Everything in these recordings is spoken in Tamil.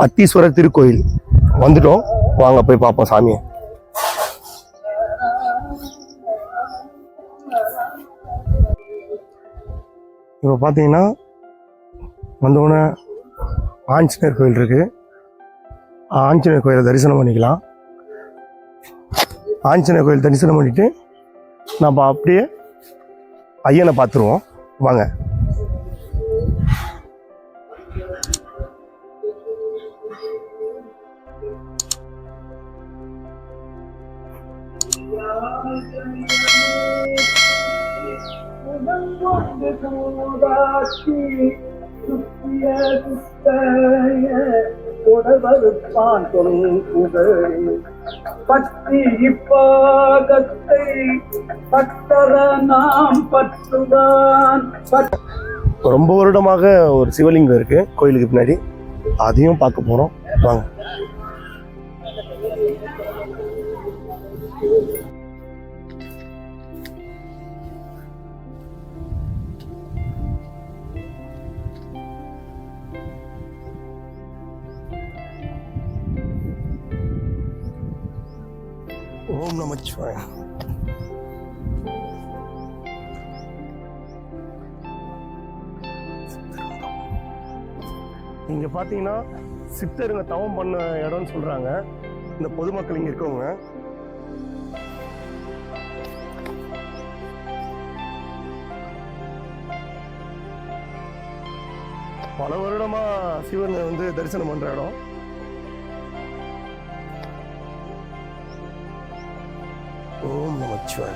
அத்தீஸ்வரர் திருக்கோயில் வந்துட்டோம். வாங்க போய் பார்ப்போம் சாமியை. இப்போ பார்த்தீங்கன்னா வந்தோடனே ஆஞ்சநேயர் கோயில் இருக்குது. ஆஞ்சநேயர் கோயிலை தரிசனம் பண்ணிக்கலாம். ஆஞ்சநேயர் கோயில் தரிசனம் பண்ணிவிட்டு நம்ம அப்படியே ஐயனை பார்த்துருவோம். வாங்க. ரொம்ப வருடமாக ஒரு சிவலிங்கம் இருக்கு கோயிலுக்கு பின்னாடி, அதையும் பார்க்க போறோம். வாங்க. ஓம் நமச்சிவாய. இங்க பாத்தீங்கன்னா சித்தருங்க தவம் பண்ண இடம்னு சொல்றாங்க இந்த பொதுமக்கள் இங்க இருக்கவங்க. பல வருடமா சிவன் வந்து தரிசனம் பண்ற இடம். ஓம் நமச்சிவாய.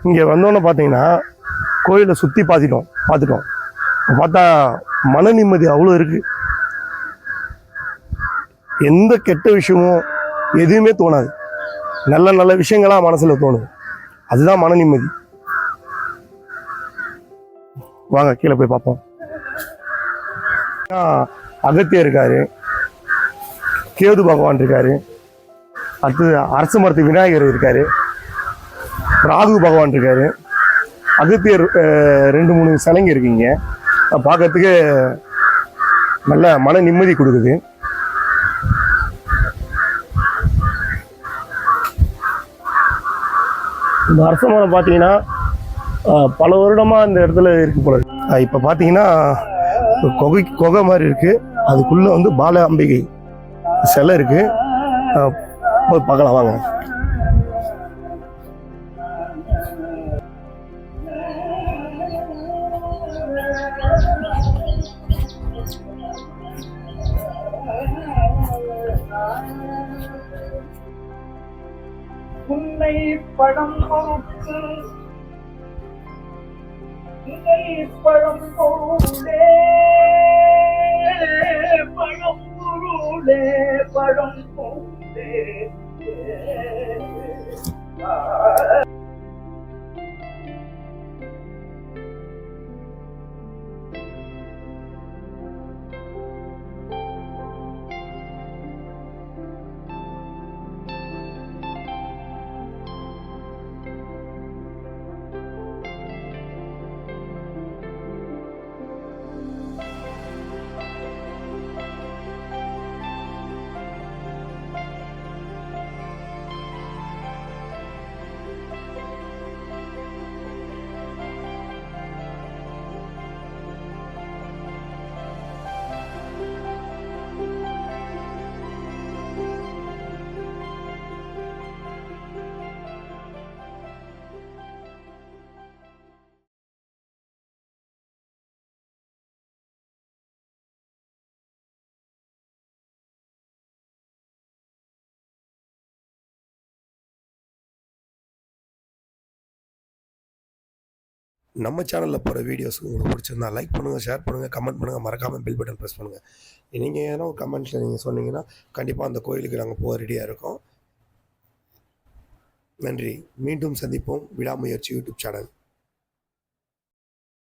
இங்கே வந்தோன்னு பார்த்தீங்கன்னா கோயிலை சுற்றி பார்த்துட்டோம். பார்த்தா மன நிம்மதி அவ்வளோ இருக்கு. எந்த கெட்ட விஷயமும் எதுவுமே தோணாது. நல்ல நல்ல விஷயங்களா மனசுல தோணுது. அதுதான் மன நிம்மதி. வாங்க கீழே போய் பார்ப்போம். அகத்தியர் இருக்காரு, கேது பகவான் இருக்காரு, அடுத்தது அரச மரத்து விநாயகர் இருக்காரு, ராகு பகவான் இருக்காரு, அகத்தியர் 2-3 சிலைங்க இருக்குங்க. பார்க்கறதுக்கு நல்ல மன நிம்மதி கொடுக்குது. இந்த அரச மரம் பார்த்தீங்கன்னா பல வருடமாக இந்த இடத்துல இருக்கு போல. இப்போ பார்த்தீங்கன்னா கொகை மாதிரி இருக்கு. அதுக்குள்ள வந்து பால அம்பிகை சிலை இருக்கு. போய் பார்க்கலாம் வாங்க. உன்னை படம் பொருட்டு பழம் பொருளே பழம் பொருளே பழம் பொருளே. நம்ம சேனலில் போகிற வீடியோஸ் உங்களுக்கு பிடிச்சிருந்தா லைக் பண்ணுங்கள், ஷேர் பண்ணுங்கள், கமெண்ட் பண்ணுங்கள், மறக்காமல் பெல் பட்டன் ப்ரெஸ் பண்ணுங்கள். நீங்கள் ஏன்னா கமெண்ட்ஸில் நீங்கள் சொன்னீங்கன்னா கண்டிப்பாக அந்த கோயிலுக்கு நாங்கள் போக ரெடியாக இருக்கோம். நன்றி. மீண்டும் சந்திப்போம். விடாமுயற்சி யூடியூப் சேனல்.